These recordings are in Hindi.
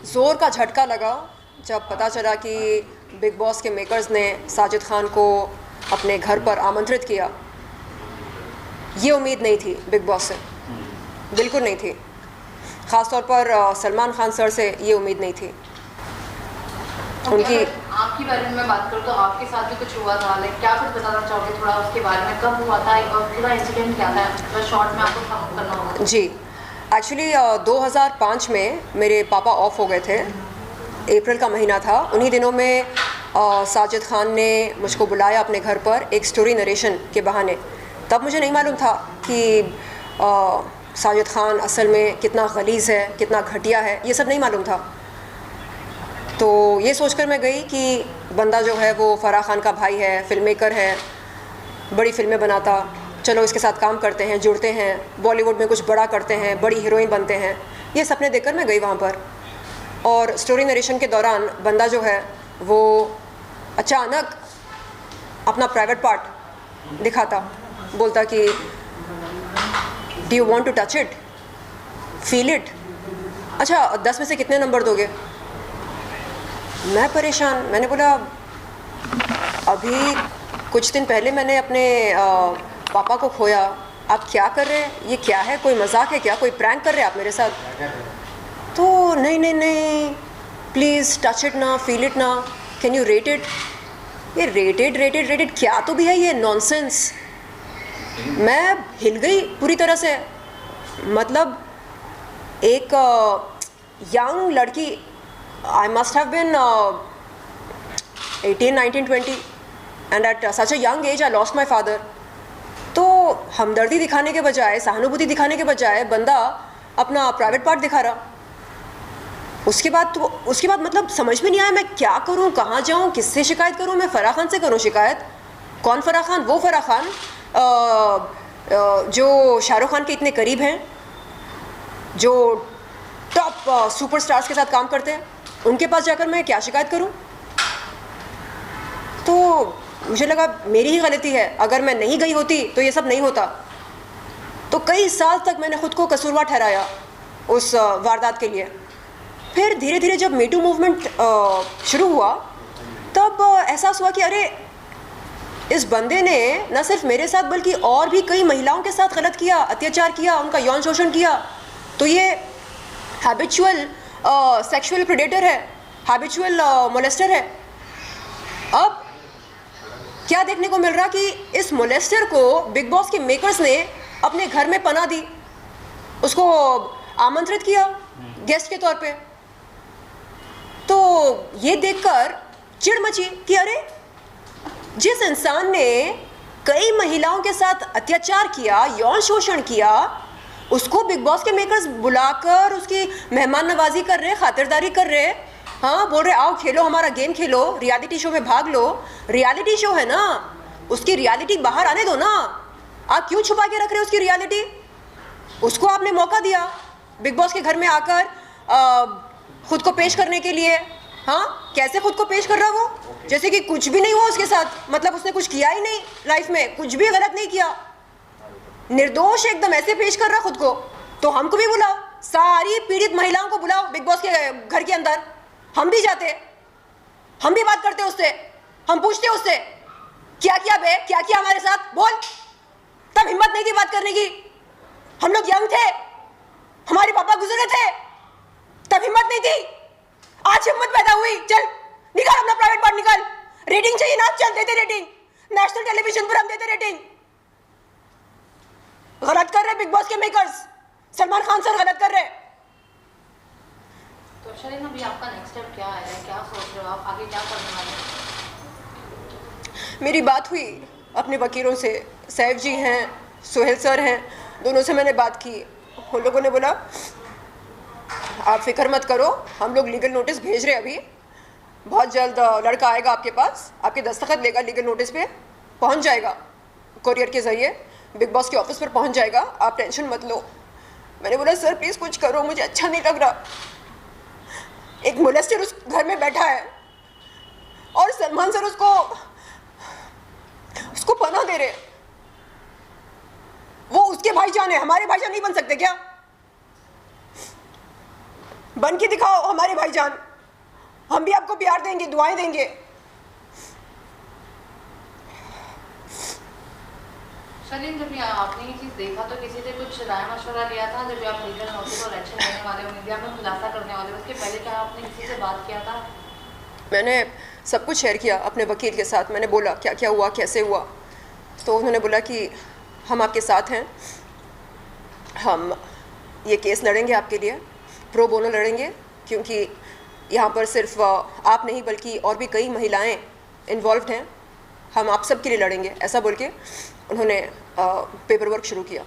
ज़ोर का झटका लगा जब पता चला कि बिग बॉस के मेकर्स ने साजिद खान को अपने घर पर आमंत्रित किया। ये उम्मीद नहीं थी बिग बॉस से, बिल्कुल नहीं थी। ख़ास तौर पर सलमान खान सर से ये उम्मीद नहीं थी। उनकी आपके बारे में मैं बात करूँ तो आपके साथ भी कुछ हुआ था, लाइक क्या कुछ बताना चाहोगे थोड़ा उसके बारे में, कब हुआ था और पूरा इंसिडेंट क्या था, थोड़ा शॉर्ट में आपको सम करना होगा। जी, एक्चुअली 2005 में मेरे पापा ऑफ हो गए थे। अप्रैल का महीना था। उन्हीं दिनों में साजिद खान ने मुझको बुलाया अपने घर पर एक स्टोरी नरेशन के बहाने। तब मुझे नहीं मालूम था कि साजिद खान असल में कितना गलीज़ है, कितना घटिया है, ये सब नहीं मालूम था। तो ये सोचकर मैं गई कि बंदा जो है वो फ़राह खान का भाई है, फ़िल्म मेकर है, बड़ी फ़िल्में बनाता, चलो इसके साथ काम करते हैं, जुड़ते हैं, बॉलीवुड में कुछ बड़ा करते हैं, बड़ी हीरोइन बनते हैं। ये सपने देखकर मैं गई वहाँ पर। और स्टोरी नरेशन के दौरान बंदा जो है वो अचानक अपना प्राइवेट पार्ट दिखाता, बोलता कि do you want to touch it, feel it. अच्छा 10 में से कितने नंबर दोगे? मैं परेशान। मैंने बोला अभी कुछ दिन पहले मैंने अपने पापा को खोया, आप क्या कर रहे हैं? ये क्या है? कोई मजाक है क्या? कोई प्रैंक कर रहे हैं आप मेरे साथ? तो नहीं नहीं नहीं, प्लीज़ टच इट ना, फील इट ना, कैन यू रेट इट। ये रेटेड रेटेड रेटेड क्या तो भी है ये नॉनसेंस। मैं हिल गई पूरी तरह से। मतलब एक यंग लड़की, I must have been 18, 19, 20 and at such a young age I lost my father. तो हमदर्दी दिखाने के बजाय, सहानुभूति दिखाने के बजाय बंदा अपना प्राइवेट पार्ट दिखा रहा। उसके बाद मतलब समझ में नहीं आया मैं क्या करूं, कहाँ जाऊं, किससे शिकायत करूं। मैं फ़राह खान से करूं शिकायत? कौन फ़राह खान? वो फ़राह खान जो शाहरुख खान के इतने करीब हैं, जो टॉप सुपरस्टार्स के साथ काम करते हैं, उनके पास जाकर मैं क्या शिकायत करूं? तो मुझे लगा मेरी ही गलती है। अगर मैं नहीं गई होती तो ये सब नहीं होता। तो कई साल तक मैंने खुद को कसूरवार ठहराया उस वारदात के लिए। फिर धीरे धीरे जब मीटू मूवमेंट शुरू हुआ तब एहसास हुआ कि अरे इस बंदे ने न सिर्फ मेरे साथ बल्कि और भी कई महिलाओं के साथ गलत किया, अत्याचार किया, उनका यौन शोषण किया। तो ये हैबिचुअल सेक्सुअल प्रेडेटर है, हैबिचुअल मोलेस्टर है। अब क्या देखने को मिल रहा कि इस मोलेस्टर को बिग बॉस के मेकर्स ने अपने घर में पनाह दी, उसको आमंत्रित किया गेस्ट के तौर पे। तो ये देखकर चिढ़ मची कि अरे जिस इंसान ने कई महिलाओं के साथ अत्याचार किया, यौन शोषण किया, उसको बिग बॉस के मेकर्स बुलाकर उसकी मेहमान नवाजी कर रहे, खातिरदारी कर रहे। हाँ, बोल रहे आओ खेलो, हमारा गेम खेलो, रियलिटी शो में भाग लो। रियलिटी शो है ना, उसकी रियलिटी बाहर आने दो ना। आप क्यों छुपा के रख रहे हो उसकी रियलिटी? उसको आपने मौका दिया बिग बॉस के घर में आकर खुद को पेश करने के लिए। हाँ, कैसे खुद को पेश कर रहा वो? जैसे कि कुछ भी नहीं हुआ उसके साथ, मतलब उसने कुछ किया ही नहीं लाइफ में, कुछ भी गलत नहीं किया, निर्दोष एकदम ऐसे पेश कर रहा खुद को। तो हमको भी बुलाओ, सारी पीड़ित महिलाओं को बुलाओ बिग बॉस के घर के अंदर। हम भी जाते, हम भी बात करते उससे, हम पूछते उससे क्या किया बे, क्या किया हमारे साथ, बोल। तब हिम्मत नहीं थी बात करने की। हम लोग यंग थे, हमारे पापा गुजरे थे, तब हिम्मत नहीं थी। आज हिम्मत पैदा हुई। चल निकाल अपना प्राइवेट पार्ट, निकाल। रेटिंग चाहिए ना, चल देते रेटिंग, नेशनल टेलीविजन पर हम देते रेटिंग। गलत कर रहे बिग बॉस के मेकर्स, सलमान खान सर गलत कर रहे। तो शरीन अभी आपका नेक्स्ट स्टेप क्या है, क्या सोच रहे हो आप, आगे क्या करने वाले हैं? मेरी बात हुई अपने वकीलों से, सैफ जी हैं, सोहेल सर हैं, दोनों से मैंने बात की। उन लोगों ने बोला आप फिक्र मत करो, हम लोग लीगल नोटिस भेज रहे हैं अभी, बहुत जल्द लड़का आएगा आपके पास, आपके दस्तखत लेगा लीगल नोटिस पे, पहुंच जाएगा कोरियर के ज़रिए, बिग बॉस के ऑफिस पर पहुंच जाएगा, आप टेंशन मत लो। मैंने बोला सर प्लीज़ कुछ करो, मुझे अच्छा नहीं लग रहा। एक मोलेस्टर उस घर में बैठा है और सलमान सर उसको पनाह दे रहे। वो उसके भाईजान है, हमारे भाईजान नहीं बन सकते क्या? बन के दिखाओ हमारे भाईजान, हम भी आपको प्यार देंगे, दुआएं देंगे। शर्लिन, जब आपने ये चीज़ देखा तो किसी से कुछ राय मशवरा लिया था? जब आप लीगल नोटिस और एक्शन लेने वाले हो, मीडिया में खुलासा करने वाले हो, उसके पहले क्या आपने किसी से बात किया था? मैंने सब कुछ शेयर किया अपने वकील के साथ। मैंने बोला क्या क्या हुआ, कैसे हुआ। तो उन्होंने बोला कि हम आपके साथ हैं, हम ये केस लड़ेंगे आपके लिए, प्रो बोनो लड़ेंगे, क्योंकि यहाँ पर सिर्फ आप नहीं बल्कि और भी कई महिलाएं इन्वॉल्व्ड हैं, हम आप सब के लिए लड़ेंगे, ऐसा बोल के उन्होंने पेपर वर्क शुरू किया।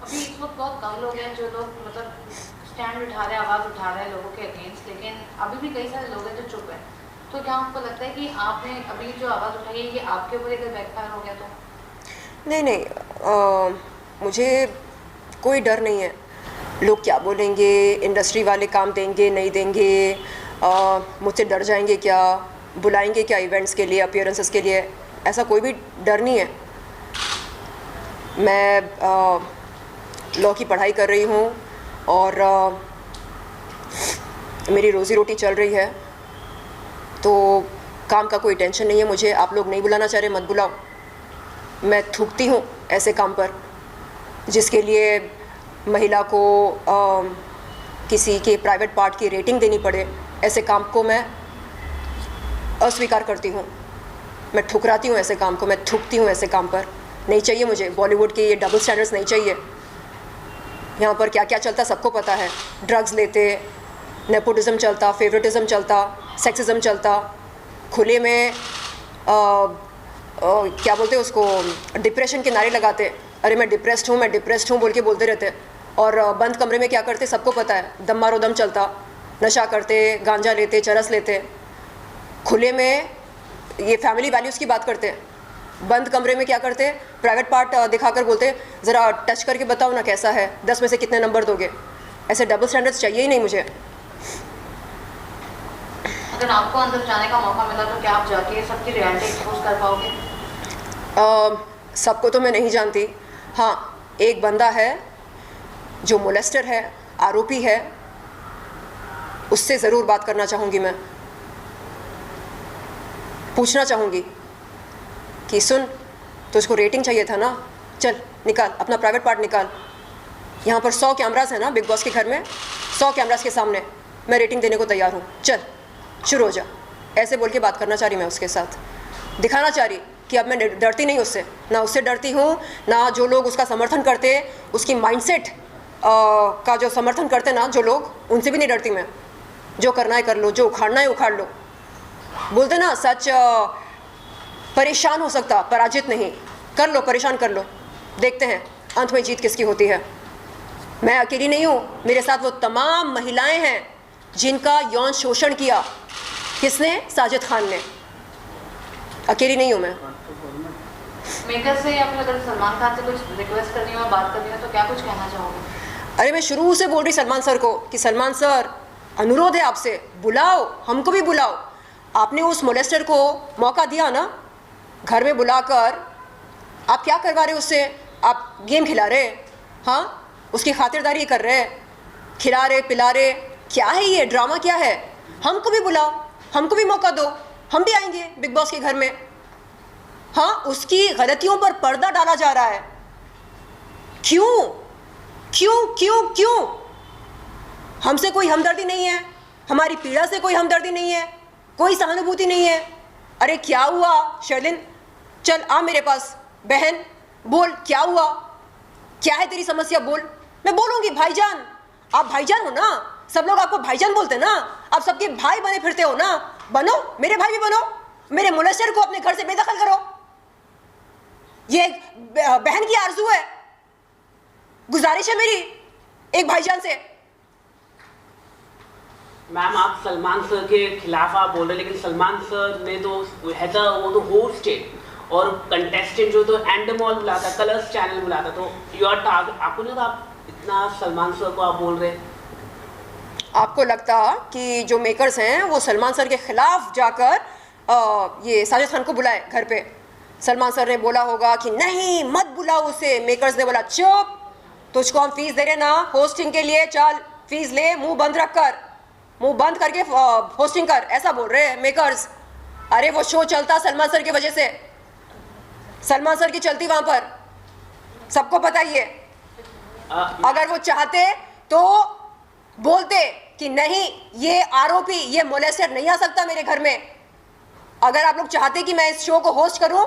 अभी इस वक्त बहुत कम लोग हैं जो लोग मतलब स्टैंड उठा रहे हैं, आवाज़ उठा रहे हैं लोगों के अगेंस्ट, लेकिन अभी भी कई सारे लोग हैं जो चुप हैं। तो क्या आपको लगता है कि आपने अभी जो आवाज़ उठाई है ये आपके ऊपर अगर बैकफायर हो गया तो? नहीं, मुझे कोई डर नहीं है। लोग क्या बोलेंगे, इंडस्ट्री वाले काम देंगे नहीं देंगे, मुझसे डर जाएंगे क्या, बुलाएंगे क्या इवेंट्स के लिए, अपीयरेंसेस के लिए, ऐसा कोई भी डर नहीं है। मैं लॉ की पढ़ाई कर रही हूँ और मेरी रोज़ी रोटी चल रही है, तो काम का कोई टेंशन नहीं है मुझे। आप लोग नहीं बुलाना चाह रहे, मत बुलाओ। मैं थूकती हूँ ऐसे काम पर जिसके लिए महिला को किसी के प्राइवेट पार्ट की रेटिंग देनी पड़े, ऐसे काम को मैं अस्वीकार करती हूँ। मैं ठुकराती हूँ ऐसे काम को, मैं थूकती हूँ ऐसे काम पर। नहीं चाहिए मुझे बॉलीवुड के ये डबल स्टैंडर्ड्स, नहीं चाहिए। यहाँ पर क्या क्या चलता सबको पता है। ड्रग्स लेते, नेपोटिज्म चलता, फेवरेटिज्म चलता, सेक्सिज्म चलता, खुले में क्या बोलते उसको, डिप्रेशन के नारे लगाते, अरे मैं डिप्रेस्ड हूँ, मैं डिप्रेस्ड हूँ बोल के बोलते रहते। और बंद कमरे में क्या करते सबको पता है, दम मारो दम चलता, नशा करते, गांजा लेते, चरस लेते। खुले में ये फैमिली वैल्यूज़ की बात करते, बंद कमरे में क्या करते, प्राइवेट पार्ट दिखाकर बोलते ज़रा टच करके बताओ ना कैसा है, 10 में से कितने नंबर दोगे। ऐसे डबल स्टैंडर्ड्स चाहिए ही नहीं मुझे। अगर आपको अंदर जाने का मौका मिला तो क्या आप जाके सबकी रियलिटी एक्सपोज कर पाओगे? सबको तो मैं नहीं जानती। हाँ, एक बंदा है जो मोलेस्टर है, आरोपी है, उससे ज़रूर बात करना चाहूँगी। मैं पूछना चाहूँगी कि सुन, तुझको रेटिंग चाहिए था ना, चल निकाल अपना प्राइवेट पार्ट निकाल। यहाँ पर 100 कैमरास हैं ना बिग बॉस के घर में, 100 कैमरास के सामने मैं रेटिंग देने को तैयार हूँ, चल शुरू हो जा। ऐसे बोल के बात करना चाह रही मैं उसके साथ, दिखाना चाह रही कि अब मैं डरती नहीं उससे, ना उससे डरती हूँ, ना जो लोग उसका समर्थन करते, उसकी माइंडसेट का जो समर्थन करते ना जो लोग, उनसे भी नहीं डरती मैं। जो करना है कर लो, जो उखाड़ना है उखाड़ लो। बोलते ना सच परेशान हो सकता, पराजित नहीं। कर लो, परेशान कर लो, देखते हैं अंत में जीत किसकी होती है। मैं अकेली नहीं हूँ, मेरे साथ वो तमाम महिलाएं हैं जिनका यौन शोषण किया। किसने? साजिद खान ने। अकेली नहीं हूँ मैं। मेकर से या फिर अगर सलमान खान से कुछ रिक्वेस्ट करनी हो, बात करनी हो, तो क्या कुछ कहना चाहोगे? अरे मैं शुरू से बोल रही सलमान सर को कि सलमान सर, अनुरोध है आपसे, बुलाओ, हमको भी बुलाओ। आपने उस मोलेस्टर को मौका दिया ना, घर में बुलाकर आप क्या करवा रहे उससे? आप गेम खिला रहे, हाँ, उसकी खातिरदारी कर रहे, खिला रहे, पिला रहे। क्या है ये ड्रामा, क्या है? हमको भी बुलाओ, हमको भी मौका दो, हम भी आएंगे बिग बॉस के घर में। हाँ, उसकी गलतियों पर पर्दा डाला जा रहा है। क्यों क्यों क्यों क्यों? हमसे कोई हमदर्दी नहीं है, हमारी पीड़ा से कोई हमदर्दी नहीं है, कोई सहानुभूति नहीं है। अरे क्या हुआ शर्लिन, चल आ मेरे पास, बहन बोल क्या हुआ, क्या है तेरी समस्या, बोल। मैं बोलूँगी भाईजान, आप भाईजान हो ना, सब लोग आपको भाईजान बोलते ना, आप सबके भाई बने फिरते हो ना, बनो, मेरे भाई भी बनो। मेरे मोलेस्टर को अपने घर से बेदखल करो, ये बहन की आरजू है, गुजारिश है मेरी एक भाईजान से। मैम, आप सलमान सर के खिलाफ आप बोल रहे हैं, लेकिन सलमान सर ने तो वो तो होस्ट है और कंटेस्टेंट जो तो एंडमॉल बुलाता, कलर्स चैनल बुलाता, तो योर टारगेट आपको नहीं, तो आप इतना सलमान सर को आप बोल रहे हैं। आपको लगता कि जो मेकर्स हैं वो सलमान सर के खिलाफ जाकर ये साजिद खान को बुलाए घर पे? सलमान सर ने बोला होगा कि नहीं मत बुलाओ उसे, मेकर्स ने बोला चुप, तुझको हम फीस दे रहे ना होस्टिंग के लिए, चल फीस ले, मुंह बंद रख कर, मुंह बंद करके होस्टिंग कर, ऐसा बोल रहे हैं मेकर्स। अरे वो शो चलता सलमान सर की वजह से, सलमान सर की चलती वहां पर, सबको पता ही है। अगर वो चाहते तो बोलते कि नहीं ये आरोपी, ये मोलेस्टर नहीं आ सकता मेरे घर में। अगर आप लोग चाहते कि मैं इस शो को होस्ट करूं,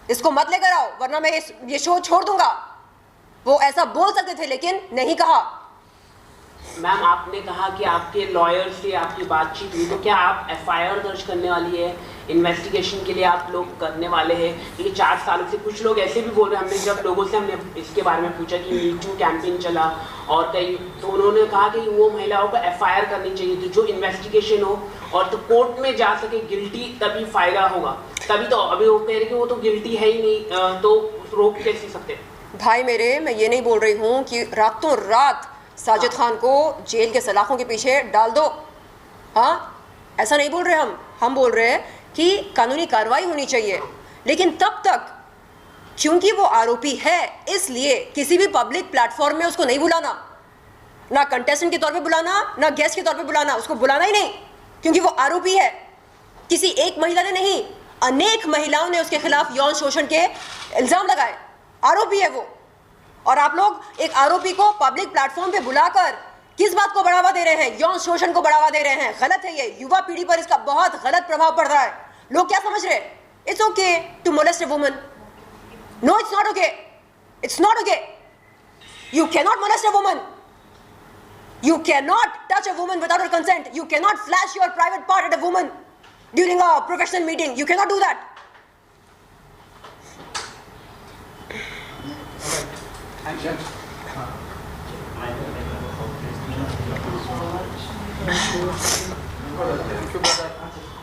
इसको मत लेकर आओ वरना मैं ये शो छोड़ दूंगा, वो ऐसा बोल सकते थे लेकिन नहीं कहा। मैम आपने कहा कि आपके लॉयर से आपकी बातचीत हुई, तो क्या आप एफआईआर दर्ज करने वाली है? इन्वेस्टिगेशन के लिए आप लोग करने वाले हैं? क्योंकि 4 सालों से कुछ लोग ऐसे भी बोल रहे हैं, हमने जब लोगों से हमने इसके बारे में पूछा कि मी टू कैंपेन चला और कई, तो उन्होंने कहा कि वो महिलाओं को एफआईआर करनी चाहिए थी, जो इन्वेस्टिगेशन हो और तो कोर्ट में जा सके गिल्टी, तभी फायदा होगा। तभी तो अभी वो कह रहे कि वो तो गिल्टी है ही नहीं, तो रोक कैसे सकते? भाई मेरे, मैं ये नहीं बोल रही हूँ कि रातों रात साजिद खान को जेल के सलाखों के पीछे डाल दो, हाँ, ऐसा नहीं बोल रहे हम बोल रहे हैं कि कानूनी कार्रवाई होनी चाहिए। लेकिन तब तक, क्योंकि वो आरोपी है, इसलिए किसी भी पब्लिक प्लेटफॉर्म में उसको नहीं बुलाना, ना कंटेस्टेंट के तौर पे बुलाना, ना गेस्ट के तौर पे बुलाना, उसको बुलाना ही नहीं, क्योंकि वो आरोपी है। किसी एक महिला ने नहीं, अनेक महिलाओं ने उसके खिलाफ यौन शोषण के इल्ज़ाम लगाए, आरोपी है वो। और आप लोग एक आरोपी को पब्लिक प्लेटफॉर्म पे बुलाकर किस बात को बढ़ावा दे रहे हैं? यौन शोषण को बढ़ावा दे रहे हैं। गलत है ये, युवा पीढ़ी पर इसका बहुत गलत प्रभाव पड़ रहा है। लोग क्या समझ रहे हैं? It's okay to molest a woman. No, it's not okay, it's not okay. You can not molest a woman, you cannot touch a woman without her consent, you cannot flash your private part at a woman during a professional meeting, you cannot do that.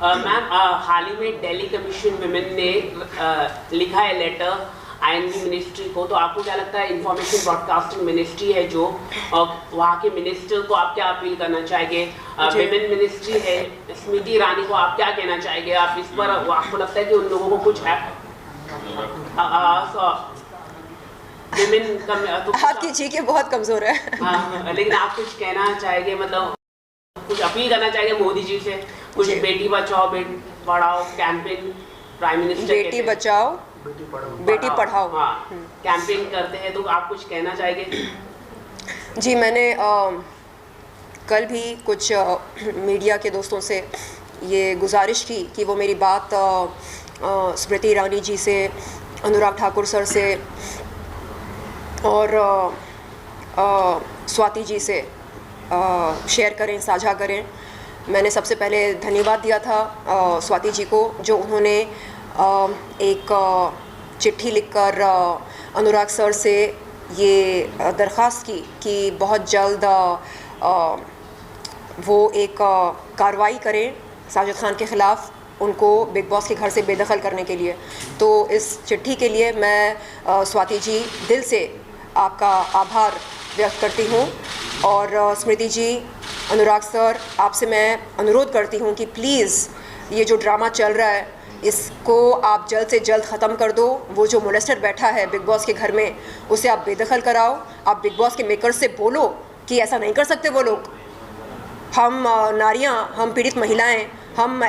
Ma'am हाल ही में दिल्ली कमीशन विमेन ने लिखा है लेटर आईएनबी मिनिस्ट्री को, तो आपको क्या लगता है इंफॉर्मेशन ब्रॉडकास्टिंग मिनिस्ट्री है जो वहाँ के मिनिस्टर को आप क्या अपील करना चाहेंगे? विमेन मिनिस्ट्री है, स्मृति ईरानी को आप क्या कहना चाहेंगे? आप इस पर आपको लगता है कि उन लोगों को कुछ है? विमेन तो आपकी चीखें बहुत कमजोर है। लेकिन आप कुछ कहना चाहेंगे, मतलब कुछ अपील करना चाहेंगे मोदी जी से? कुछ Beti Bachao Beti Padhao campaign prime minister Beti Bachao Beti Padhao, हाँ, कैंपेन करते हैं, तो आप कुछ कहना चाहेंगे? जी, मैंने कल भी कुछ मीडिया के दोस्तों से ये गुजारिश की कि वो मेरी बात स्मृति ईरानी जी से, अनुराग ठाकुर सर से और स्वाति जी से शेयर करें, साझा करें। मैंने सबसे पहले धन्यवाद दिया था स्वाति जी को, जो उन्होंने एक चिट्ठी लिखकर अनुराग सर से ये दरख्वास्त की कि बहुत जल्द वो एक कार्रवाई करें साजिद खान के ख़िलाफ़, उनको बिग बॉस के घर से बेदखल करने के लिए। तो इस चिट्ठी के लिए मैं स्वाति जी दिल से आपका आभार व्यक्त करती हूँ। और स्मृति जी, अनुराग सर, आपसे मैं अनुरोध करती हूँ कि प्लीज़ ये जो ड्रामा चल रहा है इसको आप जल्द से जल्द ख़त्म कर दो। वो जो मोलेस्टर बैठा है बिग बॉस के घर में, उसे आप बेदखल कराओ। आप बिग बॉस के मेकर्स से बोलो कि ऐसा नहीं कर सकते वो लोग। हम नारियां, हम पीड़ित महिलाएं, हम